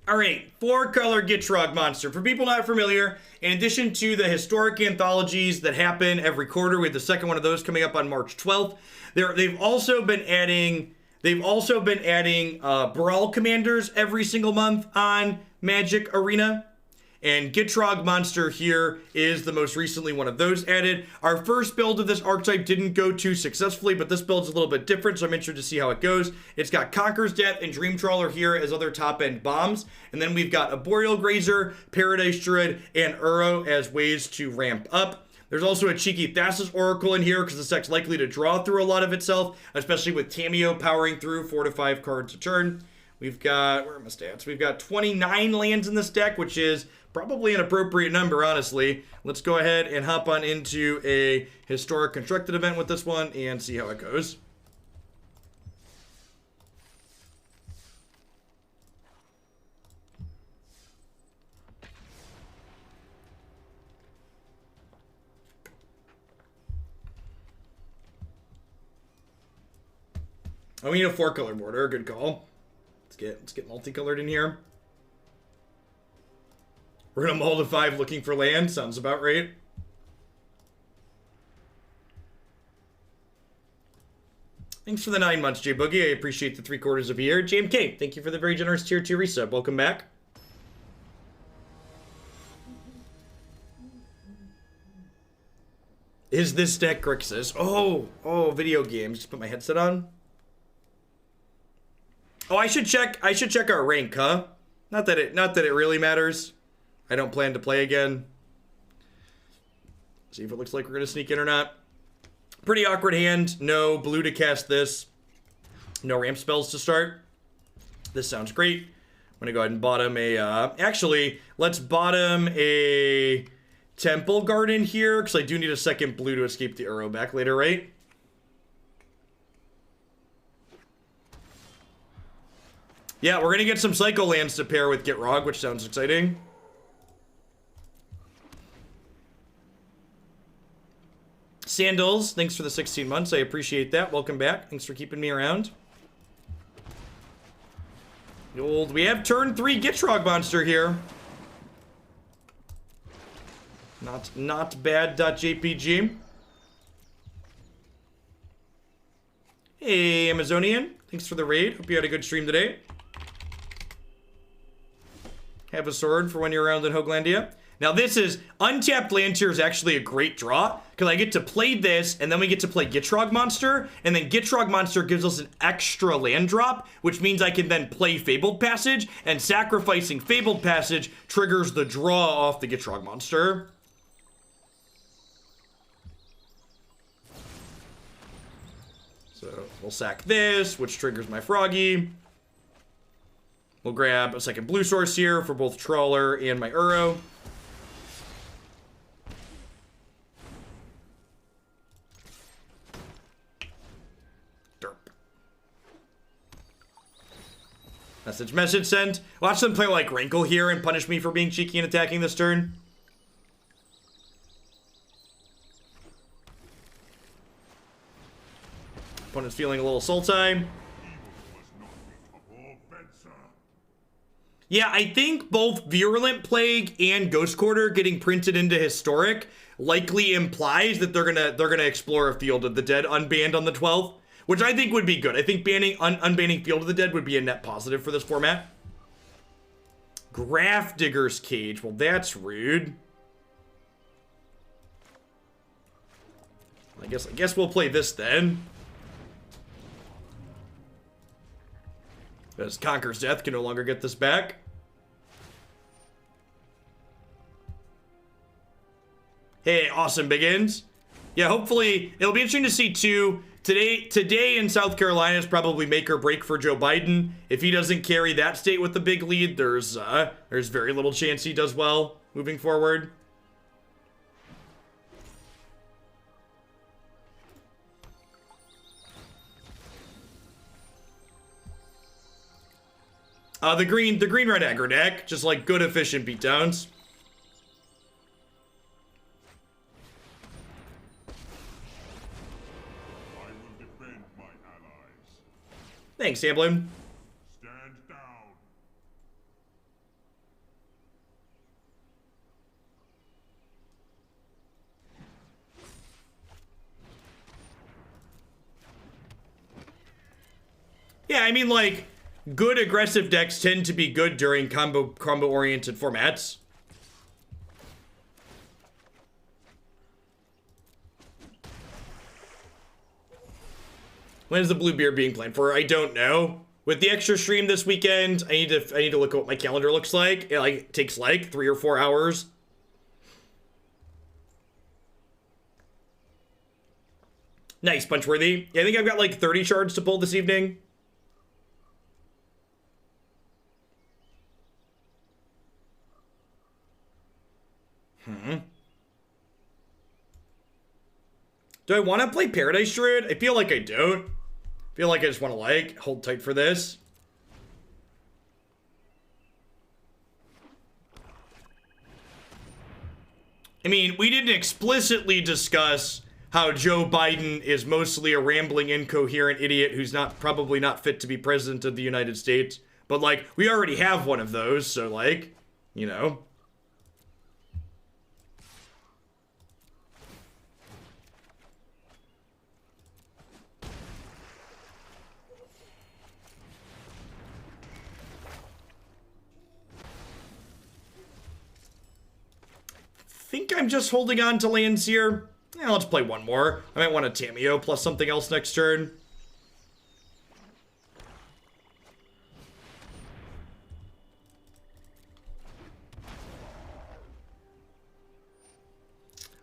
All right, 4-color Gitrog Monster. For people not familiar, in addition to the historic anthologies that happen every quarter, we have the second one of those coming up on March 12th. They've also been adding Brawl Commanders every single month on Magic Arena. And Gitrog Monster here is the most recently one of those added. Our first build of this archetype didn't go too successfully, but this build's a little bit different, so I'm interested to see how it goes. It's got Conqueror's Death and Dream Trawler here as other top-end bombs. And then we've got Arboreal Grazer, Paradise Druid, and Uro as ways to ramp up. There's also a cheeky Thassa's Oracle in here because this deck's likely to draw through a lot of itself, especially with Tamiyo powering through 4 to 5 cards a turn. We've got, where are my stats? We've got 29 lands in this deck, which is probably an appropriate number, honestly. Let's go ahead and hop on into a historic constructed event with this one and see how it goes. Oh, we need a 4-color border. Good call. Let's get multicolored in here. We're gonna mull to 5 looking for land. Sounds about right. Thanks for the 9 months, J Boogie. I appreciate the 3/4 of a year. JMK, thank you for the very generous tier 2 resub. Welcome back. Is this deck Grixis? Oh, video games. Just put my headset on. Oh, I should check our rank, huh? Not that it really matters. I don't plan to play again. See if it looks like we're gonna sneak in or not. Pretty awkward hand. No blue to cast this. No ramp spells to start. This sounds great. I'm gonna go ahead and bottom a, actually, let's bottom a Temple Garden here, because I do need a second blue to escape the Uro back later, right? Yeah, we're gonna get some Psycho lands to pair with Gitrog, which sounds exciting. Sandals, thanks for the 16 months. I appreciate that. Welcome back. Thanks for keeping me around. We have turn 3 Gitrog Monster here. Not bad, .jpg. Hey, Amazonian. Thanks for the raid. Hope you had a good stream today. Have a sword for when you're around in Hoaglandia. Now this is, untapped land tier is actually a great draw, because I get to play this, and then we get to play Gitrog Monster, and then Gitrog Monster gives us an extra land drop, which means I can then play Fabled Passage, and sacrificing Fabled Passage triggers the draw off the Gitrog Monster. So we'll sack this, which triggers my Froggy. We'll grab a second blue source here for both Trawler and my Uro. Derp. Message sent. Watch them play like Rankle here and punish me for being cheeky and attacking this turn. Opponent's feeling a little sultai. Yeah, I think both Virulent Plague and Ghost Quarter getting printed into Historic likely implies that they're gonna explore a Field of the Dead unbanned on the 12th, which I think would be good. I think unbanning Field of the Dead would be a net positive for this format. Graph Digger's Cage. Well, that's rude. I guess we'll play this then. Because Conqueror's Death can no longer get this back. Hey, awesome Biggins. Yeah, hopefully, it'll be interesting to see too. Today in South Carolina is probably make or break for Joe Biden. If he doesn't carry that state with the big lead, there's very little chance he does well moving forward. The green red aggro deck, just like good efficient beatdowns. I will defend my allies. Thanks, Amblin. Stand down. Yeah, I mean, like, good aggressive decks tend to be good during combo-oriented formats. When is the Bluebeard being planned for? I don't know. With the extra stream this weekend, I need to look at what my calendar looks like. It like takes like 3 or 4 hours. Nice, Punchworthy. Yeah, I think I've got like 30 shards to pull this evening. Do I want to play Paradise Druid? I feel like I don't. I feel like I just want to like hold tight for this. I mean, we didn't explicitly discuss how Joe Biden is mostly a rambling, incoherent idiot who's probably not fit to be president of the United States. But like, we already have one of those, so like, you know. Think I'm just holding on to lands here. Yeah, let's play one more. I might want a Tamiyo plus something else next turn.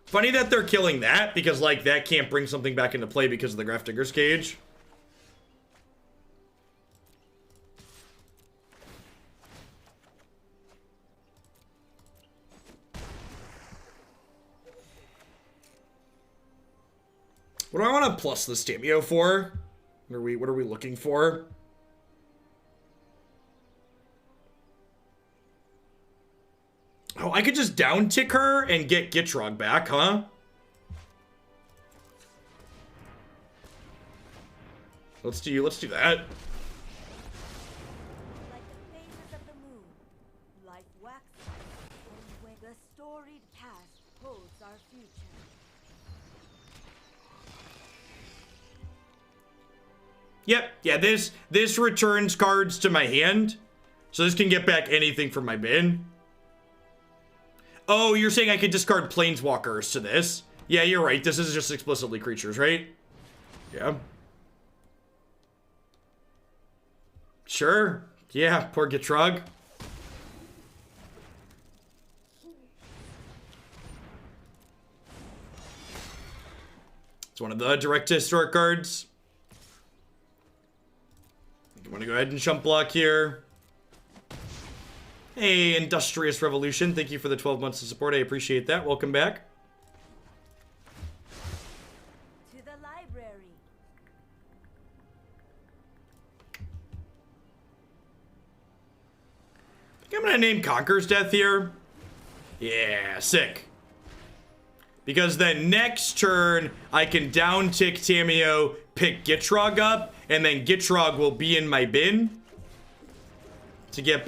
Funny that they're killing that, because like that can't bring something back into play because of the Grafdigger's Cage. What do I want to plus this Tamiyo for? What are we looking for? Oh, I could just down tick her and get Gitrog back, huh? Let's do that. Like the phases of the moon, life waxes, and when the storied past holds our future. Yep, yeah, this returns cards to my hand. So this can get back anything from my bin. Oh, you're saying I could discard Planeswalkers to this? Yeah, you're right. This is just explicitly creatures, right? Yeah. Sure. Yeah, poor Gitrog. It's one of the direct historic cards. I'm gonna go ahead and jump block here. Hey, Industrious Revolution. Thank you for the 12 months of support. I appreciate that. Welcome back. To the library. I think I'm gonna name Conqueror's Death here. Yeah, sick. Because then next turn, I can down tick Tamiyo, pick Gitrog up, and then Gitrog will be in my bin.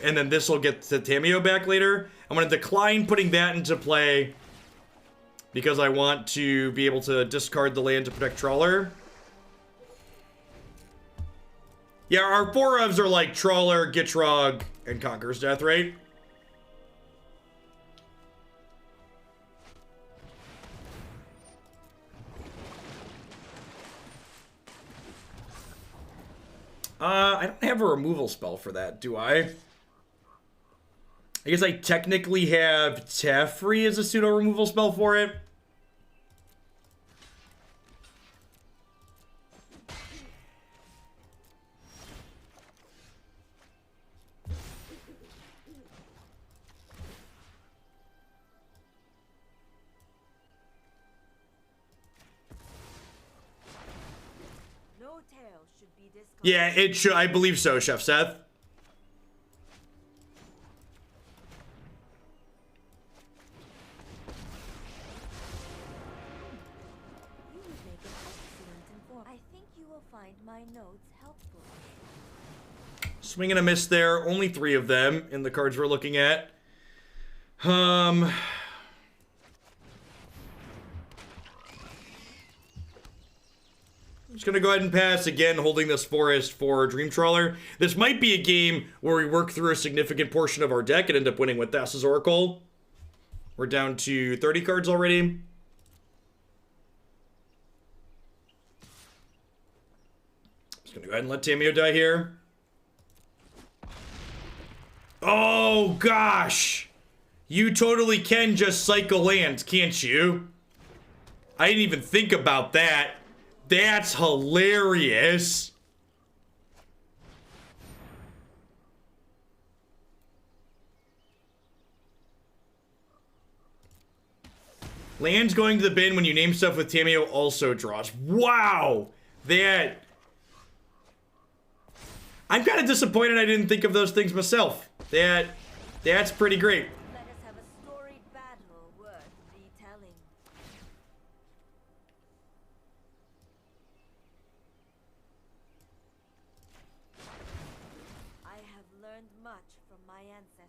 And then this will get the Tamiyo back later. I'm gonna decline putting that into play because I want to be able to discard the land to protect Trawler. Yeah, our 4 ofs are like Trawler, Gitrog, and Conqueror's Death, right? I don't have a removal spell for that, do I? I guess I technically have Teferi as a pseudo removal spell for it. Yeah, it should. I believe so, Chef Seth. You would make an excellent informer. I think you will find my notes helpful. Swing and a miss there. Only 3 of them in the cards we're looking at. Just gonna go ahead and pass again, holding this forest for Dream Trawler. This might be a game where we work through a significant portion of our deck and end up winning with Thassa's Oracle. We're down to 30 cards already. Just gonna go ahead and let Tamiyo die here. Oh gosh! You totally can just cycle lands, can't you? I didn't even think about that. That's hilarious. Lands going to the bin when you name stuff with Tamiyo also draws. Wow! That... I'm kind of disappointed I didn't think of those things myself. That's pretty great. Let us have a storied battle worth retelling. I have learned much from my ancestors.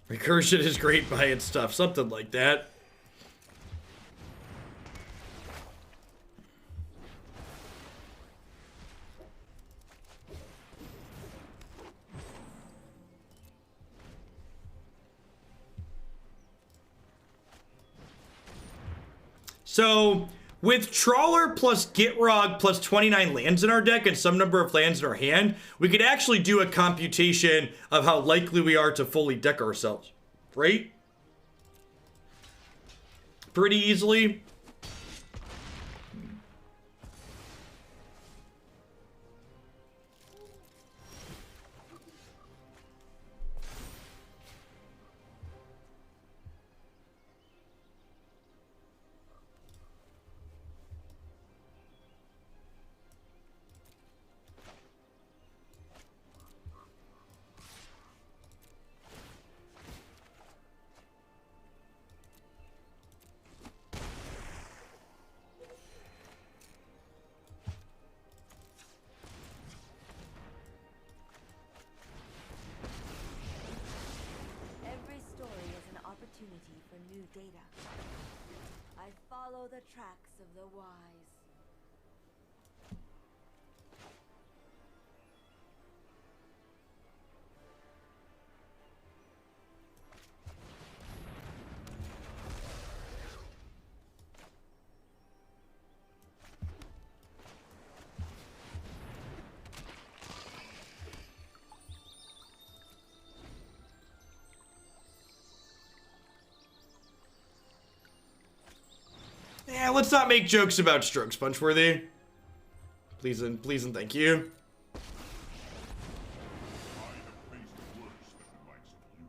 Recursion is great buying stuff, something like that. So, with Trawler plus Gitrog plus 29 lands in our deck and some number of lands in our hand, we could actually do a computation of how likely we are to fully deck ourselves, right? Pretty easily. Data. I follow the tracks of the wise. Yeah, let's not make jokes about strokes, Punchworthy. Please and thank you. I have faced worse than the likes of you.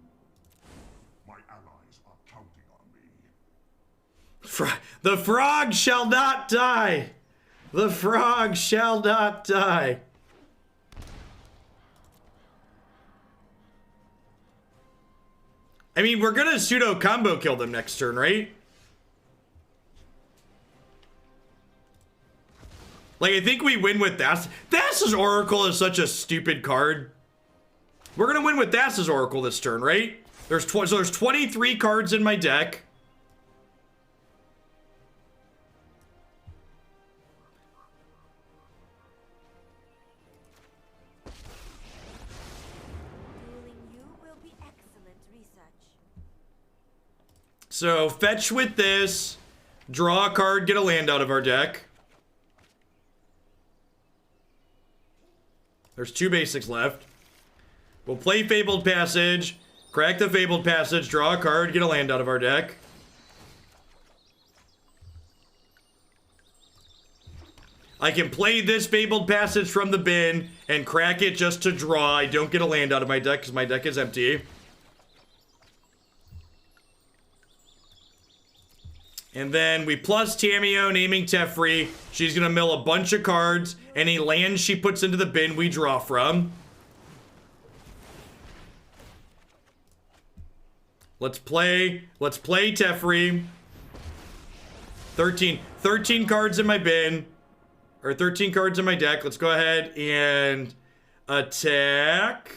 My allies are counting on me. The frog shall not die. The frog shall not die. I mean, we're gonna pseudo combo kill them next turn, right? Like, I think we win with Thassa. Thassa's Oracle is such a stupid card. We're gonna win with Thassa's Oracle this turn, right? So there's 23 cards in my deck. Dueling you will be excellent research. So fetch with this, draw a card, get a land out of our deck. There's 2 basics left. We'll play Fabled Passage, crack the Fabled Passage, draw a card, get a land out of our deck. I can play this Fabled Passage from the bin and crack it just to draw. I don't get a land out of my deck because my deck is empty. And then we plus Tamiyo, naming Teferi. She's gonna mill a bunch of cards. Any lands she puts into the bin, we draw from. Let's play Teferi. 13 cards in my bin. Or 13 cards in my deck. Let's go ahead and attack.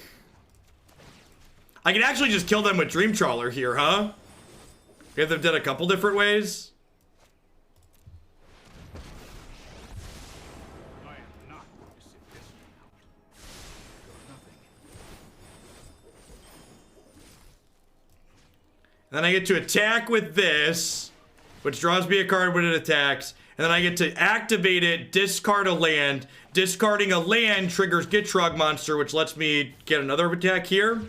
I can actually just kill them with Dream Trawler here, huh? We have them done a couple different ways. I am not going to sit this one out. Nothing. And then I get to attack with this, which draws me a card when it attacks. And then I get to activate it, discard a land. Discarding a land triggers Gitrog Monster, which lets me get another attack here.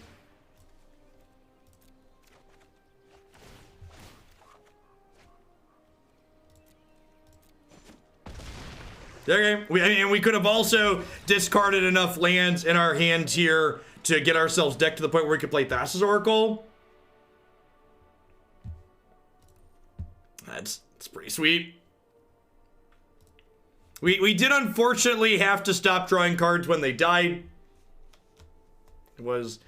Okay, we could have also discarded enough lands in our hands here to get ourselves decked to the point where we could play Thassa's Oracle. That's pretty sweet. We did unfortunately have to stop drawing cards when they died. It was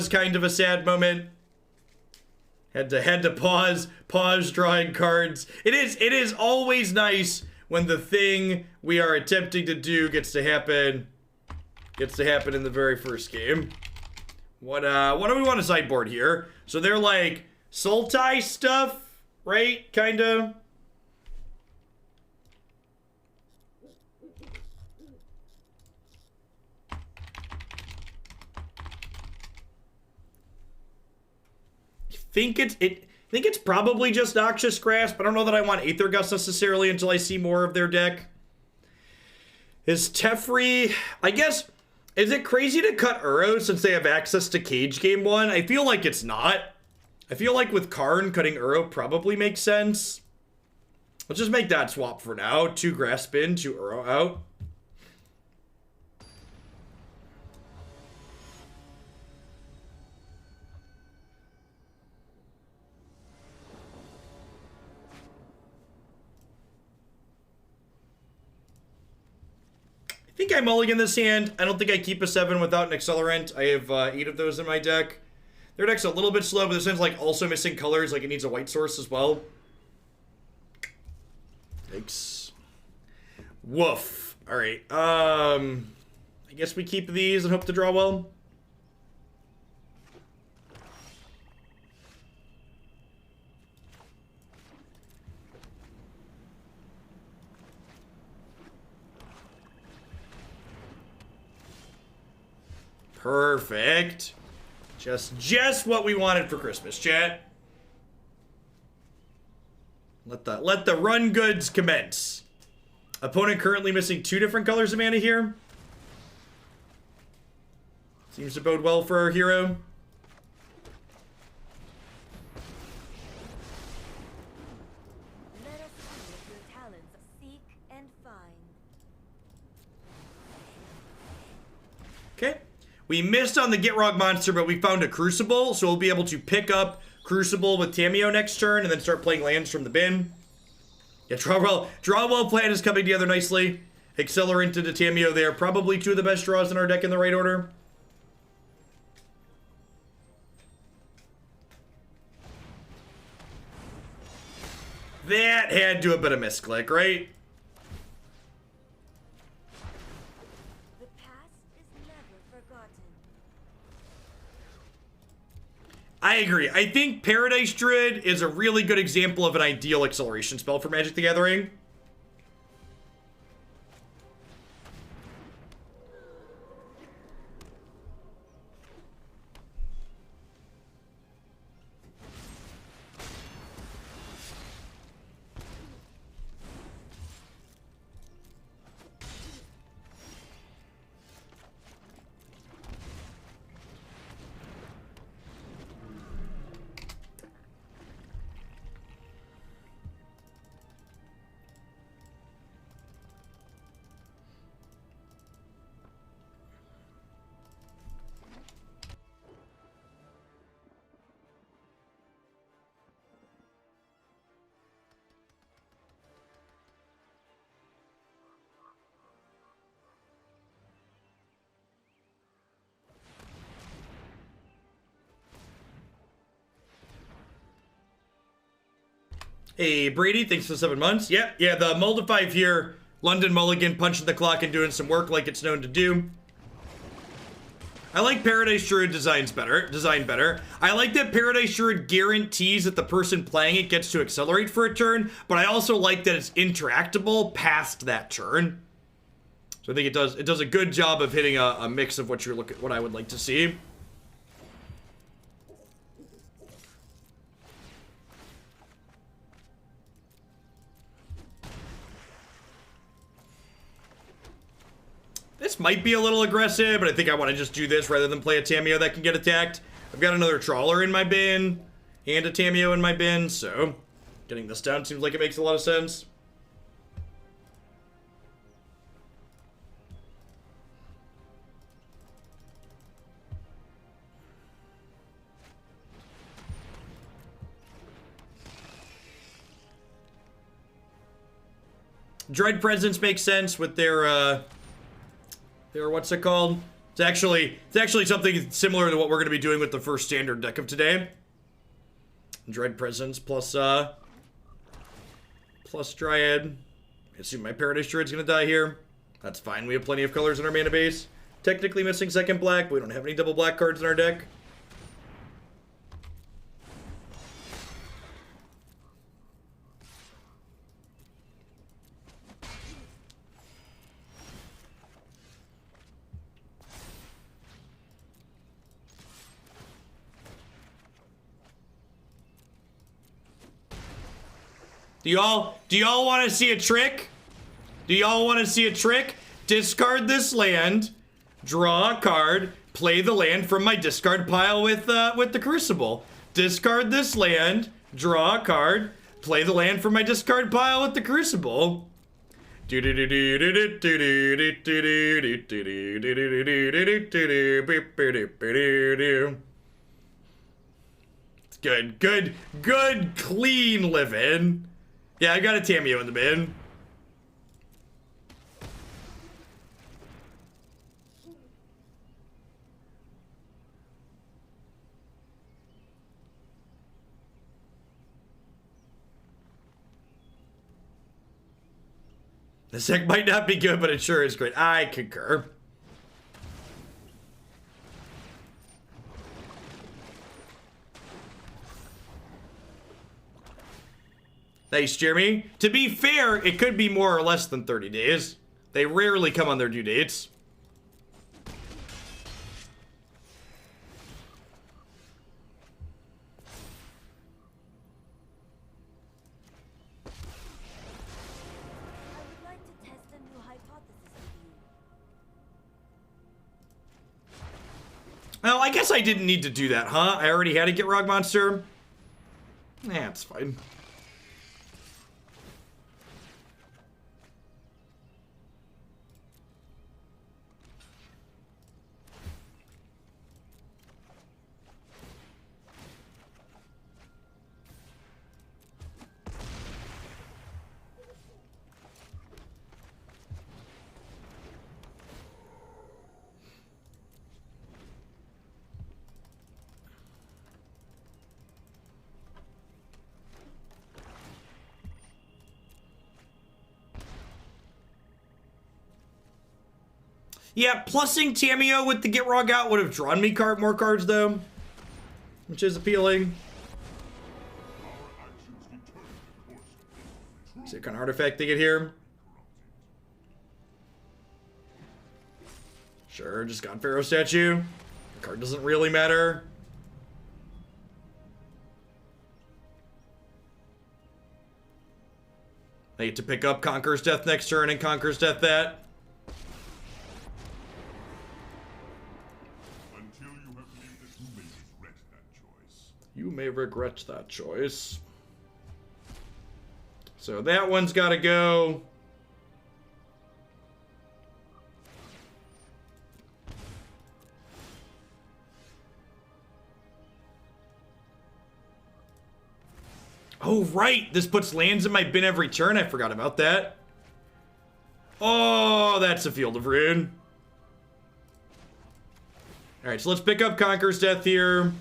kind of a sad moment. Had to pause drawing cards. It is always nice when the thing we are attempting to do gets to happen in the very first game. What do we want to sideboard here? So they're like Sultai stuff, right? Kinda. think it's probably just Noxious Grasp. I don't know that I want Aether Gust necessarily until I see more of their deck. Is Teferi, I guess, is it crazy to cut Uro since they have access to Cage Game 1? I feel like it's not. I feel like with Karn, cutting Uro probably makes sense. Let's just make that swap for now. 2 Grasp in, 2 Uro out. I think I mulligan this hand. I don't think I keep a 7 without an Accelerant. I have 8 of those in my deck. Their deck's a little bit slow, but this hand's like also missing colors. Like it needs a white source as well. Thanks. Woof. All right. I guess we keep these and hope to draw well. Perfect. Just what we wanted for Christmas, chat. Let the run goods commence. Opponent currently missing 2 different colors of mana here. Seems to bode well for our hero. Let us see if your talents seek and find. Okay. We missed on the Gitrog Monster, but we found a Crucible, so we'll be able to pick up Crucible with Tamiyo next turn and then start playing lands from the bin. Yeah, Draw Well plan is coming together nicely. Accelerant into Tamiyo there. Probably 2 of the best draws in our deck in the right order. That had to have been a misclick, right? The past is never forgotten. I agree. I think Paradise Druid is a really good example of an ideal acceleration spell for Magic the Gathering. Hey, Brady, thanks for 7 months. Yeah, the Moldify here, London Mulligan punching the clock and doing some work like it's known to do. I like Paradise Druid design better. I like that Paradise Druid guarantees that the person playing it gets to accelerate for a turn, but I also like that it's interactable past that turn. So I think it does a good job of hitting a mix of what I would like to see. This might be a little aggressive, but I think I want to just do this rather than play a Tamiyo that can get attacked. I've got another Trawler in my bin and a Tamiyo in my bin, so getting this down seems like it makes a lot of sense. Dread Presence makes sense with their what's it called? It's actually something similar to what we're going to be doing with the first standard deck of today. Dread Presence plus Dryad. I assume my Paradise Druid's going to die here. That's fine. We have plenty of colors in our mana base. Technically missing second black, but we don't have any double black cards in our deck. Do y'all want to see a trick? Do y'all want to see a trick? Discard this land, draw a card, play the land from my discard pile with the Crucible. Discard this land, draw a card, play the land from my discard pile with the Crucible. It's good, clean living. Yeah, I got a Tamiyo in the bin. This deck might not be good, but it sure is great. I concur. Thanks, Jeremy. To be fair, it could be more or less than 30 days. They rarely come on their due dates. I would like to test a new hypothesis with you. Oh, I guess I didn't need to do that, huh? I already had a Gitrog Monster. Yeah, it's fine. Yeah, plussing Tamiyo with the Gitrog out would have drawn me more cards, though. Which is appealing. Is it kind of artifact thing in here? Sure, just got Pharaoh statue. The card doesn't really matter. I get to pick up Conqueror's Death next turn and Conqueror's Death that. You may regret that choice. So that one's got to go. Oh, right. This puts lands in my bin every turn. I forgot about that. Oh, that's a Field of Ruin. All right, so let's pick up Conqueror's Death here.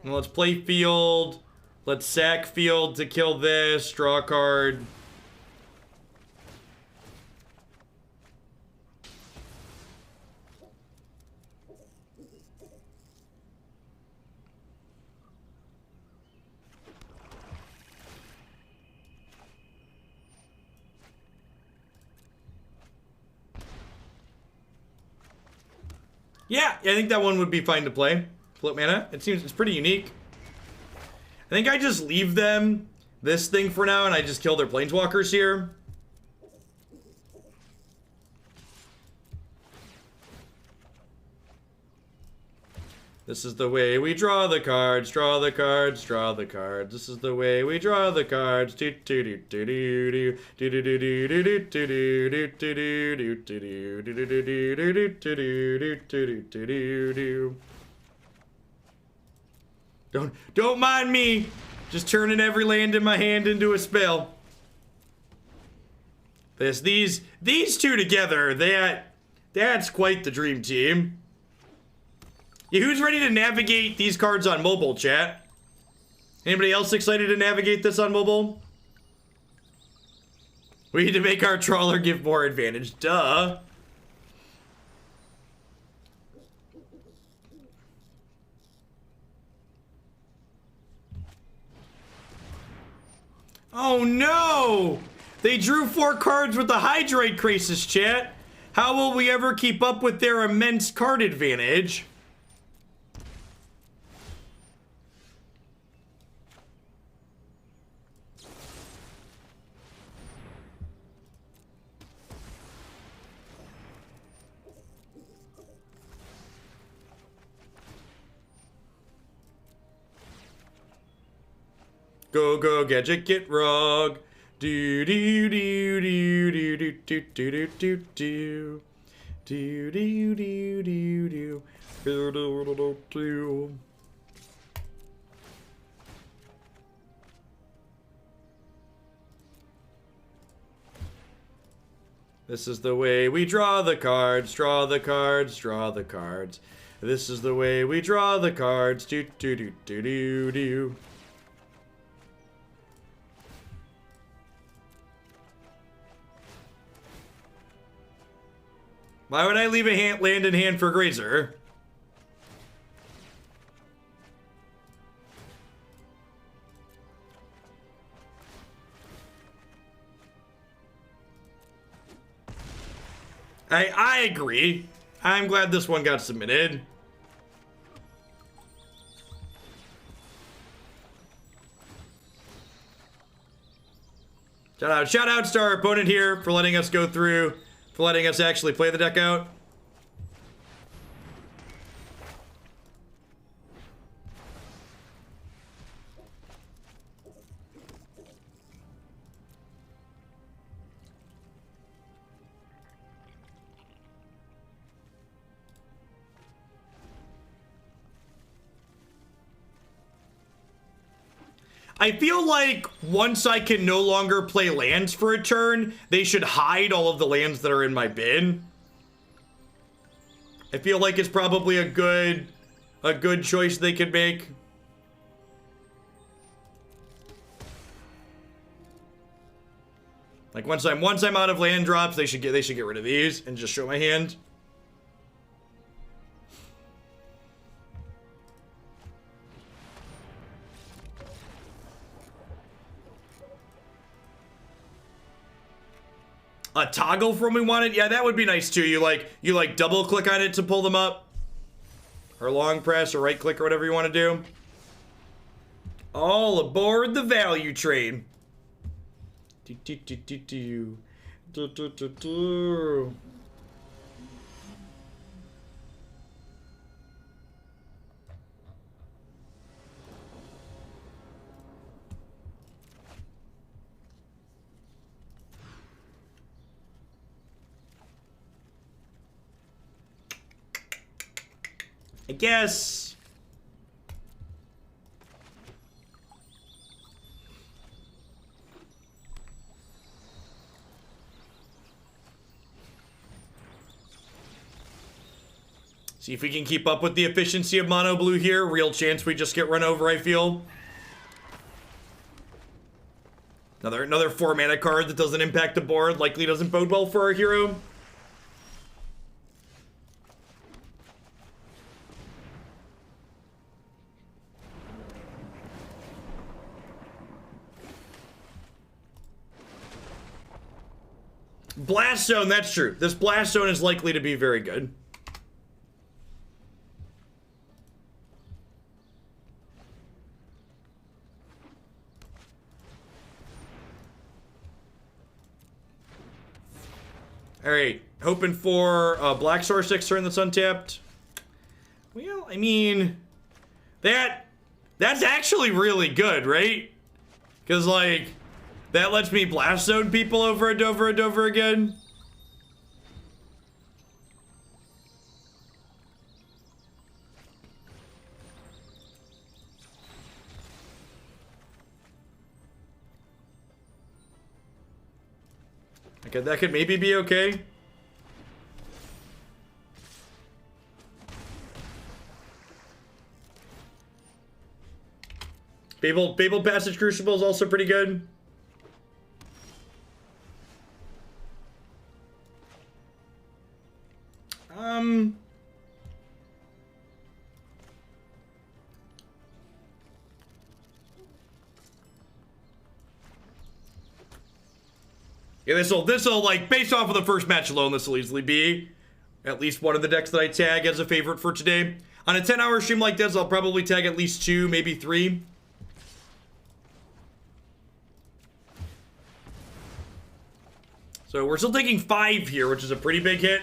And let's play field. Let's sack field to kill this. Draw a card. Yeah, I think that one would be fine to play. Float mana. It seems it's pretty unique. I think I just leave them this thing for now and I just kill their planeswalkers here. This is the way we draw the cards, draw the cards, draw the cards. This is the way we draw the cards. Don't mind me. Just turning every land in my hand into a spell. These two together, that's quite the dream team. Yeah, who's ready to navigate these cards on mobile, chat? Anybody else excited to navigate this on mobile? We need to make our trawler give more advantage. Duh. Oh no! They drew 4 cards with the Hydroid Crisis, chat. How will we ever keep up with their immense card advantage? Go, gadget, Gitrog. Do do do do do do do do do do do do do do do. This is the way we draw the cards, draw the cards, draw the cards. This is the way we draw the cards. Do do do do do do. Why would I leave a land in hand for Grazer? I agree. I'm glad this one got submitted. Shout out to our opponent here for letting us go through, for letting us actually play the deck out. I feel like once I can no longer play lands for a turn, they should hide all of the lands that are in my bin. I feel like it's probably a good choice they could make. Like once I'm out of land drops, they should get rid of these and just show my hand. A toggle for when we want it? Yeah, that would be nice too. You like double click on it to pull them up. Or long press or right click or whatever you want to do. All aboard the value train. I guess. See if we can keep up with the efficiency of mono blue here. Real chance we just get run over, I feel. Another 4 mana card that doesn't impact the board. Likely doesn't bode well for our hero. Blast Zone, that's true. This Blast Zone is likely to be very good. Alright, hoping for Black Source next turn that's untapped. Well, I mean, that's actually really good, right? Because, like, that lets me Blast Zone people over and over and over again. Okay, that could maybe be okay. Fabled Passage Crucible is also pretty good. Yeah, this'll like, based off of the first match alone, this will easily be at least one of the decks that I tag as a favorite for today. On a 10-hour stream like this, I'll probably tag at least 2, maybe 3. So we're still taking 5 here, which is a pretty big hit.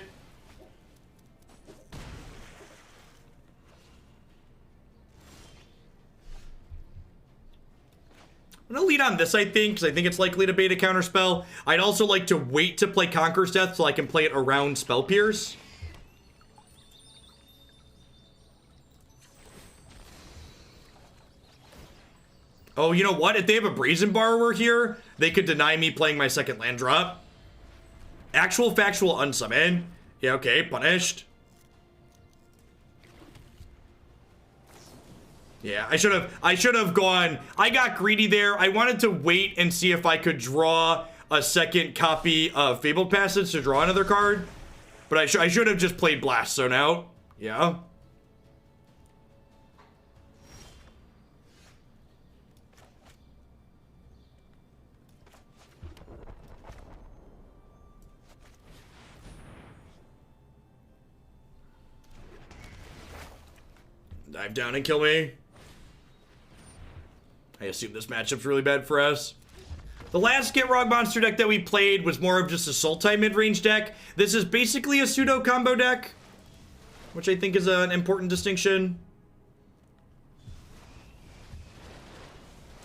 I'm gonna lead on this, I think, because I think it's likely to bait a counterspell. I'd also like to wait to play Conqueror's Death so I can play it around Spell Pierce. Oh, you know what? If they have a Brazen Borrower here, they could deny me playing my second land drop. Actual Factual Unsummon. Yeah, okay, punished. Yeah, I should have gone. I got greedy there. I wanted to wait and see if I could draw a second copy of Fabled Passage to draw another card. But I should have just played Blast Zone out. Yeah. Dive down and kill me. I assume this matchup's really bad for us. The last Gitrog Monster deck that we played was more of just a Sultai mid-range deck. This is basically a pseudo combo deck, which I think is an important distinction.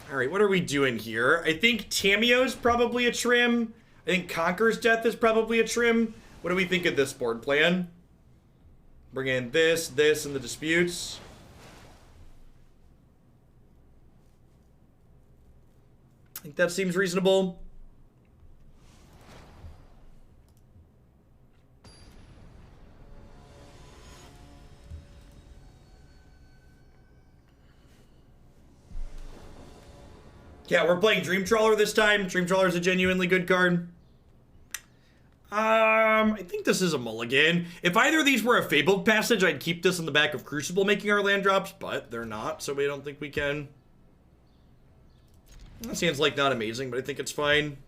Alright, what are we doing here? I think Tamiyo's probably a trim. I think Conqueror's Death is probably a trim. What do we think of this board plan? Bring in this, and the disputes. I think that seems reasonable. Yeah, we're playing Dream Trawler this time. Dream Trawler is a genuinely good card. I think this is a mulligan. If either of these were a Fabled Passage, I'd keep this in the back of Crucible making our land drops, but they're not, so we don't think we can. That seems like not amazing, but I think it's fine.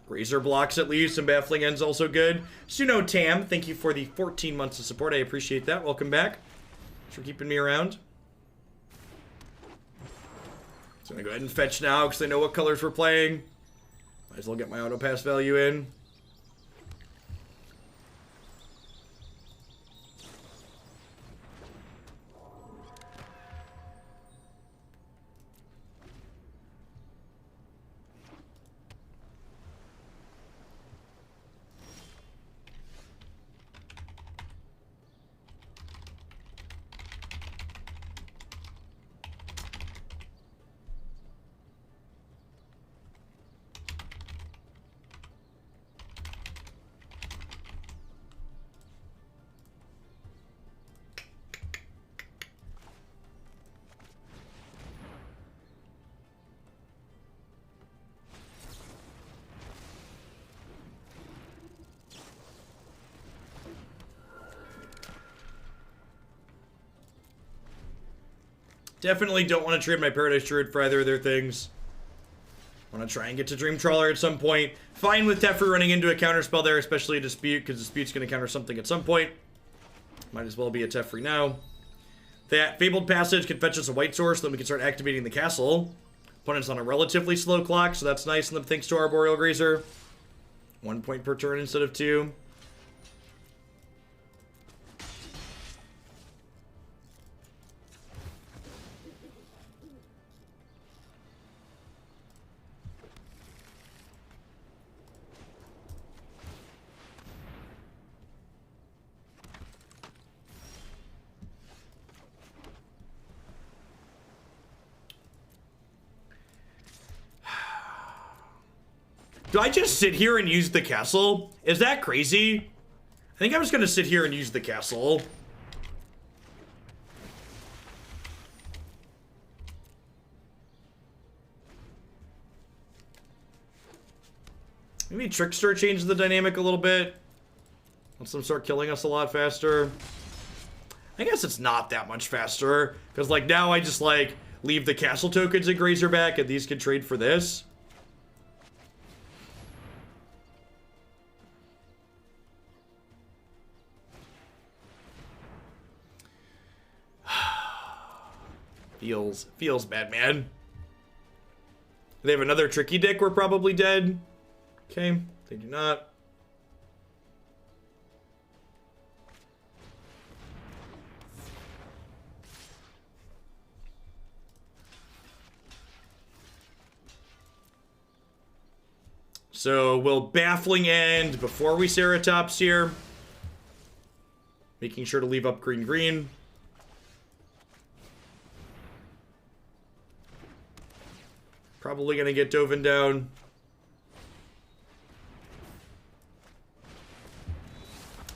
Grazer blocks at least, and Baffling End's also good. Suno Tam, thank you for the 14 months of support. I appreciate that. Welcome back. Thanks for keeping me around. So I'm gonna go ahead and fetch now because I know what colors we're playing. Might as well get my auto pass value in. Definitely don't want to trade my Paradise Druid for either of their things. Want to try and get to Dream Trawler at some point. Fine with Teferi running into a counterspell there, especially a Dispute, because Dispute's going to counter something at some point. Might as well be a Teferi now. That Fabled Passage can fetch us a white source, then we can start activating the castle. Opponent's on a relatively slow clock, so that's nice, and thanks to Arboreal Grazer. 1 point per turn instead of 2. Do I just sit here and use the castle? Is that crazy? I think I'm just gonna sit here and use the castle. Maybe Trickster changes the dynamic a little bit. Lets them start killing us a lot faster. I guess it's not that much faster. Because, like, now I just, like, leave the castle tokens at Grazer back, and these can trade for this. Feels bad, man. They have another tricky dick. We're probably dead. Okay, they do not. So we'll Baffling End before we Ceratops here. Making sure to leave up green. Probably gonna get Dovin down.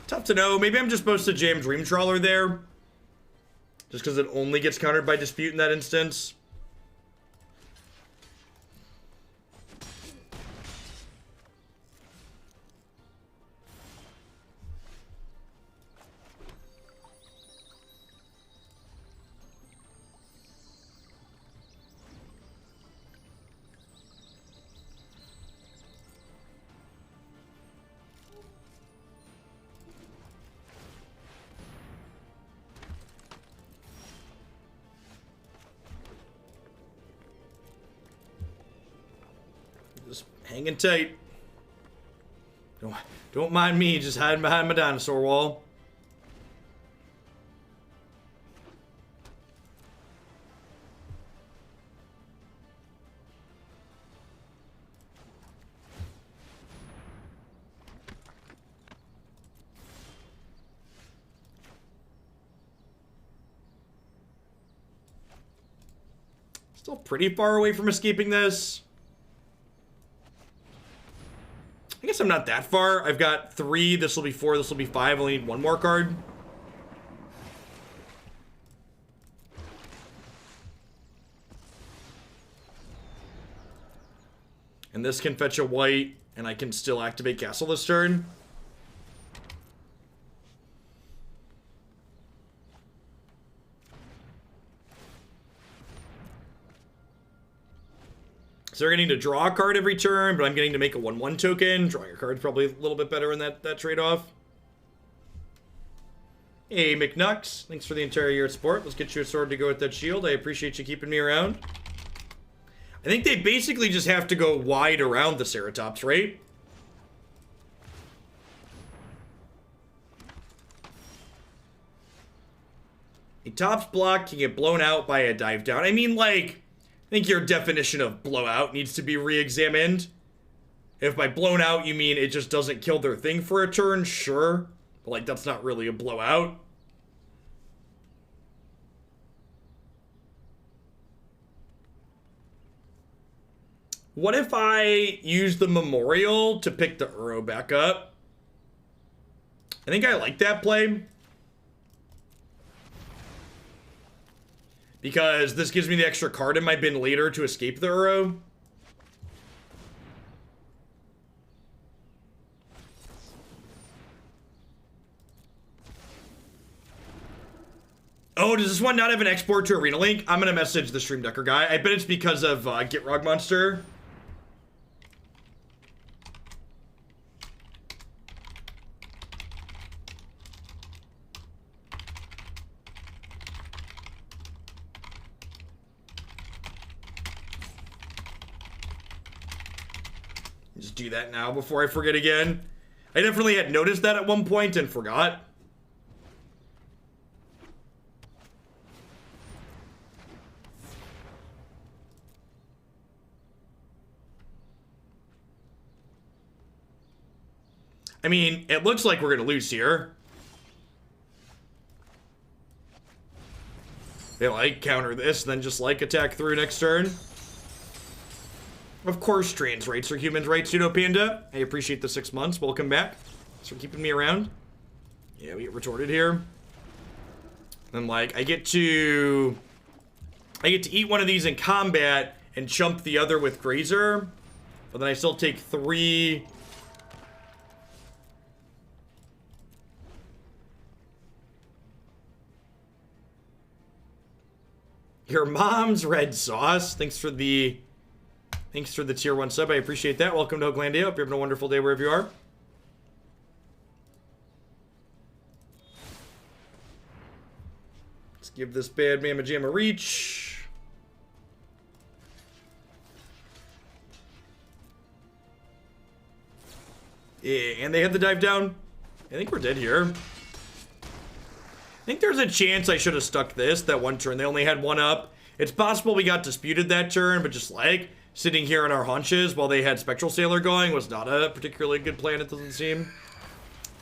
Tough to know. Maybe I'm just supposed to jam Dream Trawler there. Just because it only gets countered by Dispute in that instance. Just hanging tight. Don't mind me, just hiding behind my dinosaur wall. Still pretty far away from escaping this. I guess I'm not that far. I've got 3, this will be 4, this will be 5. I only need 1 more card. And this can fetch a white, and I can still activate Castle this turn. So they're getting to draw a card every turn, but I'm getting to make a 1/1 token. Drawing a card is probably a little bit better in that trade-off. Hey, McNux. Thanks for the entire year of support. Let's get you a sword to go with that shield. I appreciate you keeping me around. I think they basically just have to go wide around the Ceratops, right? A tops block can get blown out by a dive down. I mean, like, I think your definition of blowout needs to be re-examined. If by blown out you mean it just doesn't kill their thing for a turn, sure. But, like, that's not really a blowout. What if I use the Memorial to pick the Uro back up? I think I like that play. Because this gives me the extra card in my bin later to escape the Uro. Oh, does this one not have an export to Arena Link? I'm gonna message the Stream Decker guy. I bet it's because of Gitrog Monster. Just do that now before I forget again. I definitely had noticed that at one point and forgot. I mean, it looks like we're gonna lose here. They like counter this, then just like attack through next turn. Of course, trans rights are human rights, Pseudo Panda. I appreciate the 6 months. Welcome back. Thanks for keeping me around. Yeah, we get retorted here. Then like I get to eat one of these in combat and chump the other with Grazer, but then I still take 3. Your mom's red sauce. Thanks for the tier 1 sub. I appreciate that. Welcome to Oaklandia. Hope you're having a wonderful day wherever you are. Let's give this bad mamma jam a reach. Yeah, and they had the dive down. I think we're dead here. I think there's a chance I should have stuck this that one turn. They only had 1 up. It's possible we got disputed that turn, but just like sitting here on our haunches while they had Spectral Sailor going was not a particularly good plan, it doesn't seem.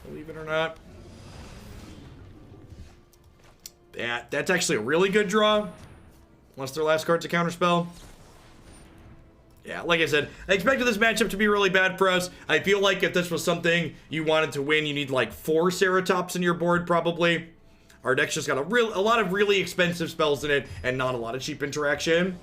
Believe it or not. That's actually a really good draw. Unless their last card's a counterspell. Yeah, like I said, I expected this matchup to be really bad for us. I feel like if this was something you wanted to win, you need like 4 Ceratops in your board probably. Our deck's just got a lot of really expensive spells in it and not a lot of cheap interaction.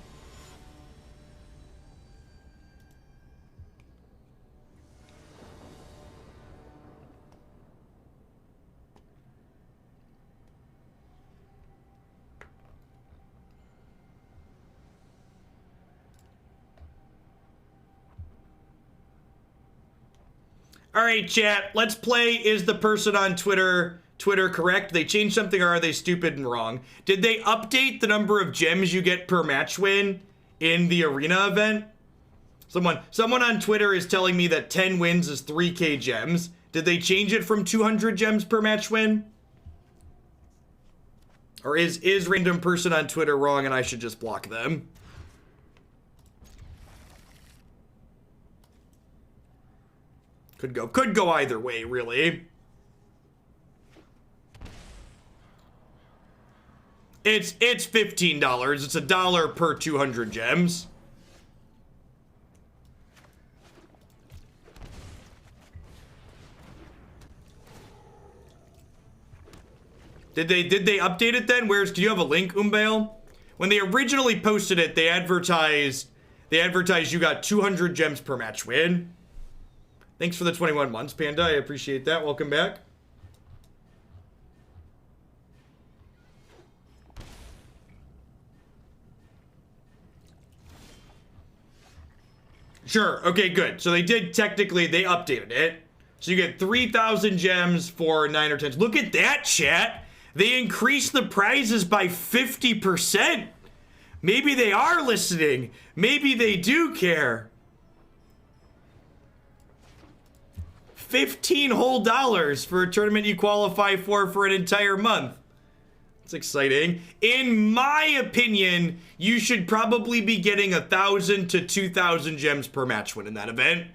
All right, chat, let's play Is the Person on Twitter correct? They changed something or are they stupid and wrong? Did they update the number of gems you get per match win in the arena event? Someone on Twitter is telling me that 10 wins is 3k gems. Did they change it from 200 gems per match win? Or is random person on Twitter wrong and I should just block them? Could go either way, really. It's $15. It's $1 per 200 gems. Did they update it then? Do you have a link, Umbail? When they originally posted it, they advertised you got 200 gems per match win. Thanks for the 21 months, Panda. I appreciate that. Welcome back. Sure. Okay, good. So they updated it. So you get 3,000 gems for 9 or 10. Look at that, chat. They increased the prizes by 50%. Maybe they are listening. Maybe they do care. $15 whole for a tournament you qualify for an entire month. It's exciting. In my opinion, you should probably be getting 1,000 to 2,000 gems per match win in that event.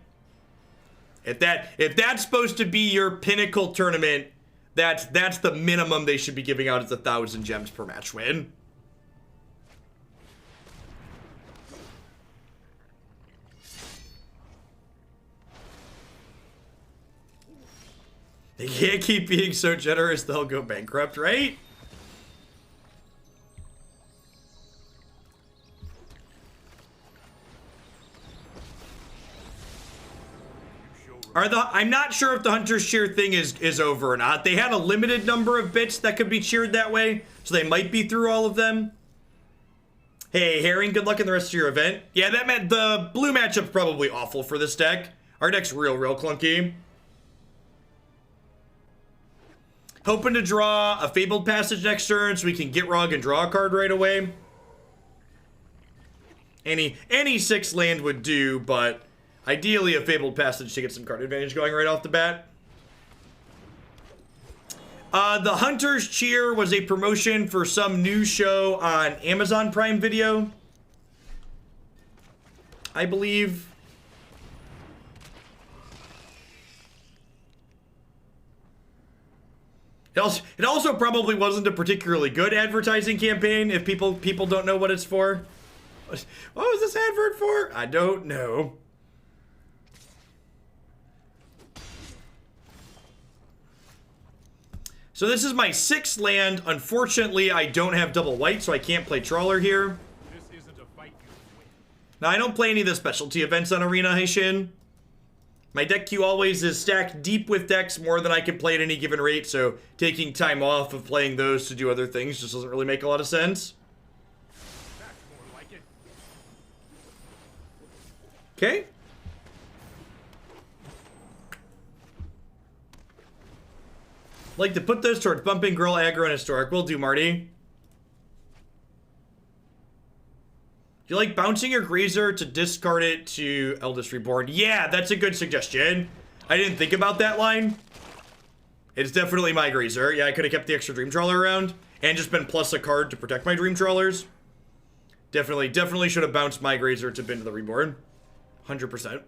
If that's supposed to be your pinnacle tournament, that's the minimum they should be giving out is 1,000 gems per match win. They can't keep being so generous, they'll go bankrupt, right? I'm not sure if the Hunter's Cheer thing is over or not. They had a limited number of bits that could be cheered that way, so they might be through all of them. Hey, Herring, good luck in the rest of your event. Yeah, that meant the blue matchup's probably awful for this deck. Our deck's real clunky. Hoping to draw a Fabled Passage next turn so we can Gitrog and draw a card right away. Any 6 land would do, but ideally a Fabled Passage to get some card advantage going right off the bat. The Hunter's Cheer was a promotion for some new show on Amazon Prime Video, I believe. It also probably wasn't a particularly good advertising campaign if people don't know what it's for. What was this advert for? I don't know. So this is my 6th land. Unfortunately, I don't have double white, so I can't play Trawler here. This isn't a fight you can win. Now, I don't play any of the specialty events on Arena, Haitian. My deck queue always is stacked deep with decks more than I can play at any given rate, so taking time off of playing those to do other things just doesn't really make a lot of sense. That's more like it. Okay. Like to put those towards bumping Girl, Aggro, and Historic. Will do, Marty. Do you like bouncing your Grazer to discard it to Eldest Reborn? Yeah, that's a good suggestion. I didn't think about that line. It's definitely my Grazer. Yeah, I could have kept the extra Dream Trawler around and just been plus a card to protect my Dream Trawlers. Definitely should have bounced my Grazer to Been to the Reborn. 100%.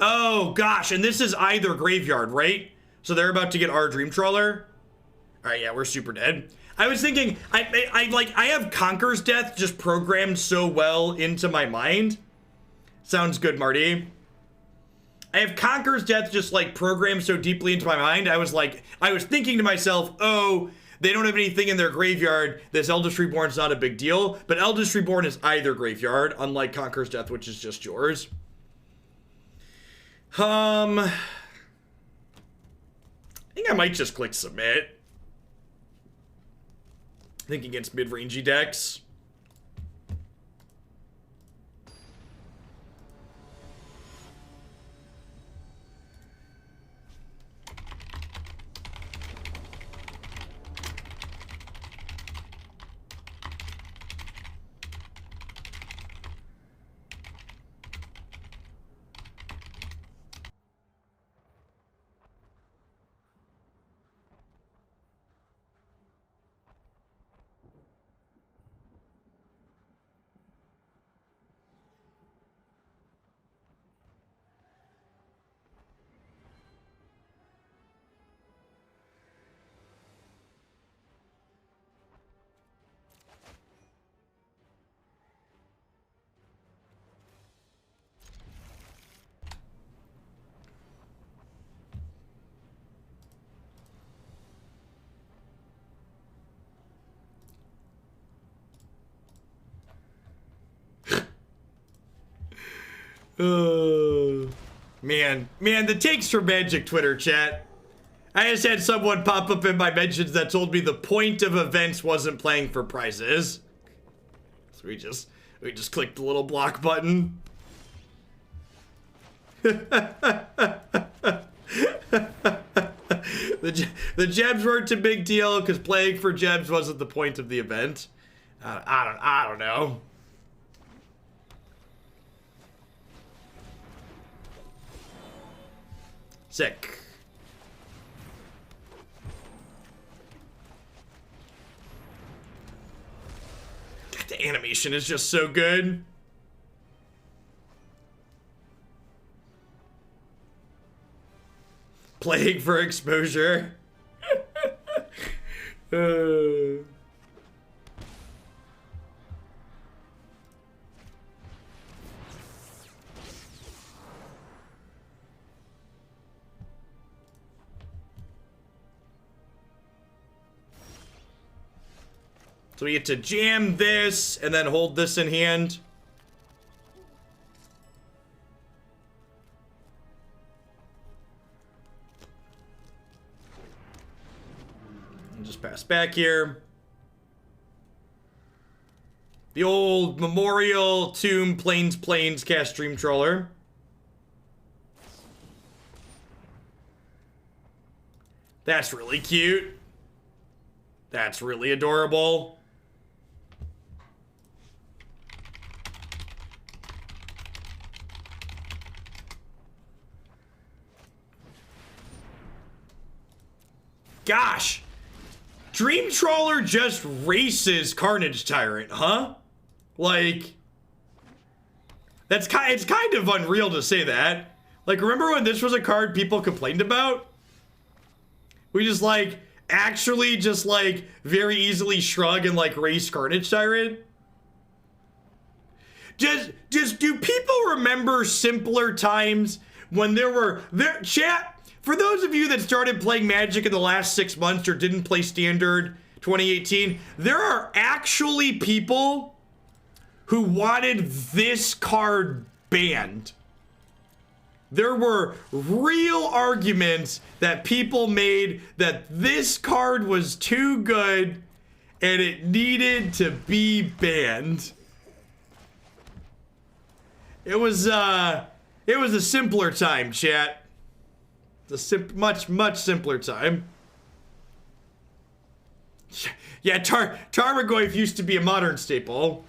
Oh, gosh, and this is either graveyard, right? So they're about to get our Dream Trawler. All right, yeah, we're super dead. I was thinking, I have Conqueror's Death just programmed so well into my mind. Sounds good, Marty. I have Conqueror's Death just, like, programmed so deeply into my mind. I was thinking to myself, oh, they don't have anything in their graveyard. This Eldest Reborn's not a big deal. But Eldest Reborn is either graveyard, unlike Conqueror's Death, which is just yours. I think I might just click submit. I think against mid-rangey decks. Man, the takes for Magic Twitter chat. I just had someone pop up in my mentions that told me the point of events wasn't playing for prizes. So we just clicked the little block button. The gems weren't a big deal because playing for gems wasn't the point of the event. I don't know. Sick. The animation is just so good. Playing for exposure. So we get to jam this and then hold this in hand. And just pass back here. The old Memorial Tomb Plains cast Dream Trawler. That's really cute. That's really adorable. Gosh, Dream Trawler just races Carnage Tyrant, huh? Like, it's kind of unreal to say that. Like, remember when this was a card people complained about? We just like, actually just like, very easily shrug and like race Carnage Tyrant? Just do people remember simpler times when chat, for those of you that started playing Magic in the last 6 months or didn't play Standard 2018, there are actually people who wanted this card banned. There were real arguments that people made that this card was too good and it needed to be banned. It was a simpler time, chat. It's a much simpler time. Yeah, Tarmogoyf used to be a modern staple.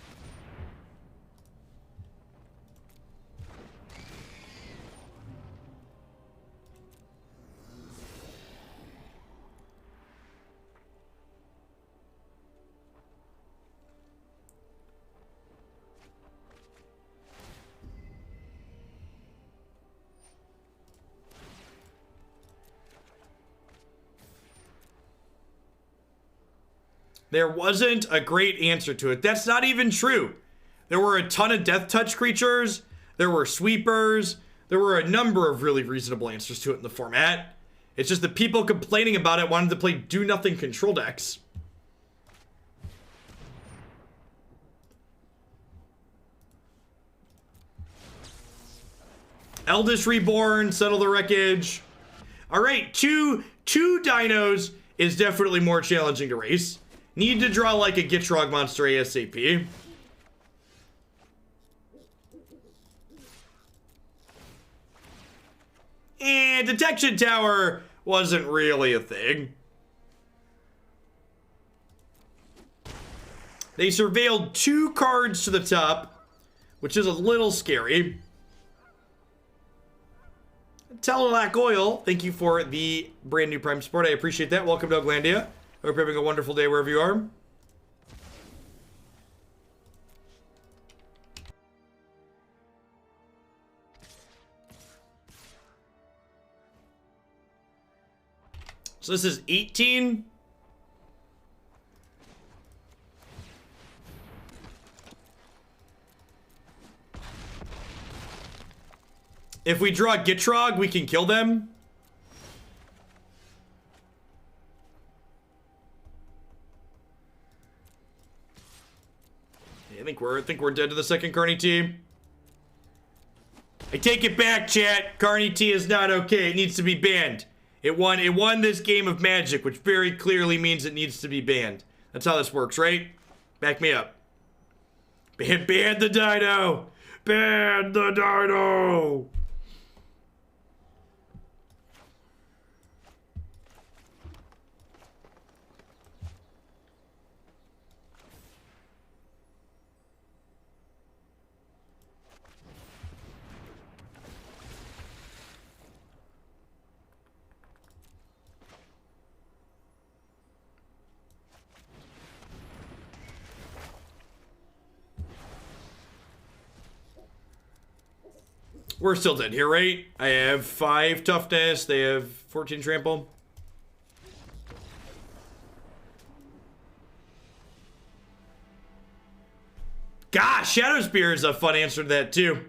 There wasn't a great answer to it. That's not even true. There were a ton of Death Touch creatures. There were sweepers. There were a number of really reasonable answers to it in the format. It's just the people complaining about it wanted to play do-nothing control decks. Eldest Reborn, Settle the Wreckage. All right, two dinos is definitely more challenging to race. Need to draw like a Gitrog Monster ASAP. And Detection Tower wasn't really a thing. They surveilled 2 cards to the top, which is a little scary. Telelac Oil, thank you for the brand new Prime support. I appreciate that. Welcome to Oglandia. Hope you're having a wonderful day wherever you are. So this is 18. If we draw Gitrog, we can kill them. I think we're dead to the second Carney T. I take it back, chat. Carney T is not okay. It needs to be banned. It won this game of Magic, which very clearly means it needs to be banned. That's how this works, right? Back me up. Ban the dino! Ban the dino! We're still dead here, right? I have 5 toughness. They have 14 trample. Gosh, Shadow Spear is a fun answer to that too.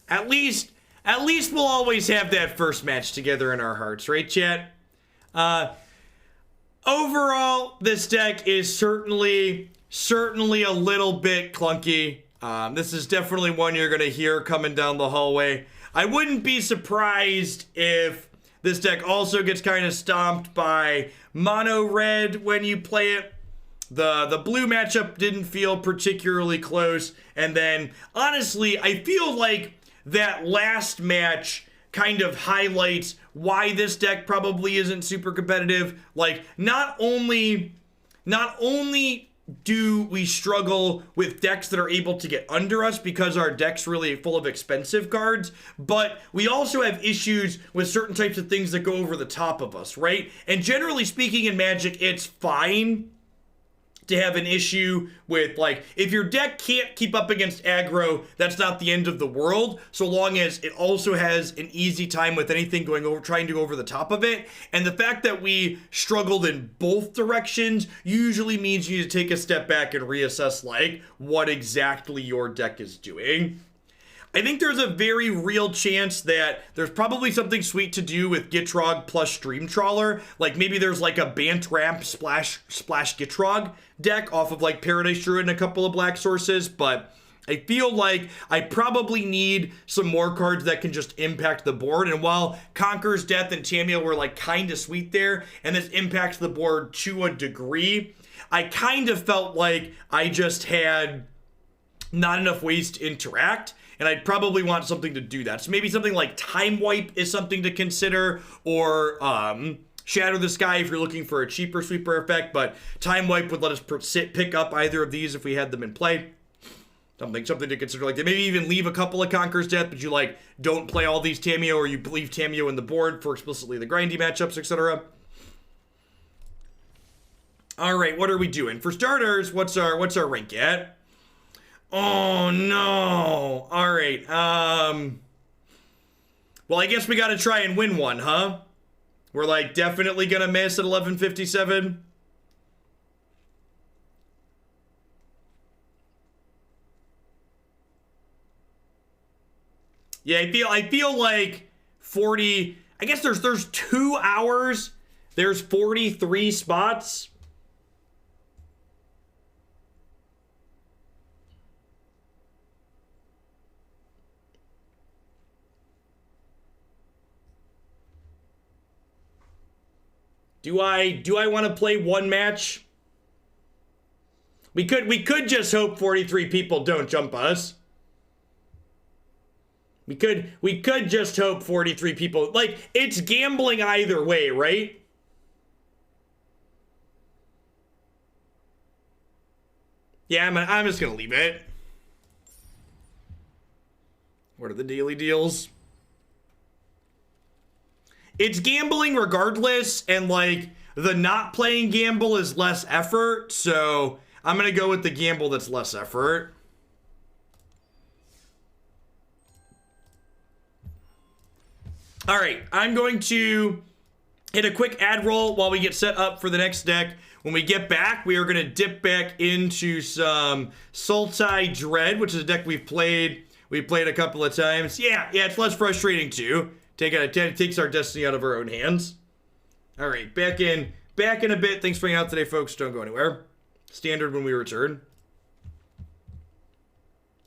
At least we'll always have that first match together in our hearts, right, chat? Overall, this deck is certainly a little bit clunky. This is definitely one you're going to hear coming down the hallway. I wouldn't be surprised if this deck also gets kind of stomped by mono red when you play it. The blue matchup didn't feel particularly close. And then, honestly, I feel like that last match kind of highlights why this deck probably isn't super competitive. Like, not only do we struggle with decks that are able to get under us because our deck's really full of expensive cards, but we also have issues with certain types of things that go over the top of us, right? And generally speaking in Magic, it's fine to have an issue with, like, if your deck can't keep up against aggro, that's not the end of the world, so long as it also has an easy time with anything trying to go over the top of it. And the fact that we struggled in both directions usually means you need to take a step back and reassess, like, what exactly your deck is doing. I think there's a very real chance that there's probably something sweet to do with Gitrog plus Dream Trawler. Like, maybe there's like a Bant Ramp splash Gitrog deck off of like Paradise Druid and a couple of black sources, but I feel like I probably need some more cards that can just impact the board. And while Conqueror's Death and Tamiyo were like kind of sweet there, and this impacts the board to a degree, I kind of felt like I just had not enough ways to interact. And I'd probably want something to do that. So maybe something like Time Wipe is something to consider, or Shadow the Sky if you're looking for a cheaper sweeper effect, but Time Wipe would let us pick up either of these if we had them in play. Something to consider like that. Maybe even leave a couple of Conqueror's Death, but you like don't play all these Tamiyo, or you leave Tamiyo in the board for explicitly the grindy matchups, etc. All right, what are we doing? For starters, what's our rank at? Oh no. All right. Well, I guess we got to try and win one, huh? We're like definitely going to miss at 1157. Yeah, I feel like 40, I guess there's 2 hours. There's 43 spots. Do I want to play one match? We could just hope 43 people don't jump us. We could just hope 43 people, like, it's gambling either way, right? Yeah, I'm just gonna leave it. What are the daily deals? It's gambling regardless, and like the not playing gamble is less effort, so I'm gonna go with the gamble that's less effort. All right, I'm going to hit a quick ad roll while we get set up for the next deck. When we get back, we are going to dip back into some Sultai Dread, which is a deck we've played a couple of times. Yeah, it's less frustrating too. It takes our destiny out of our own hands. All right, back in a bit. Thanks for hanging out today, folks. Don't go anywhere. Standard when we return.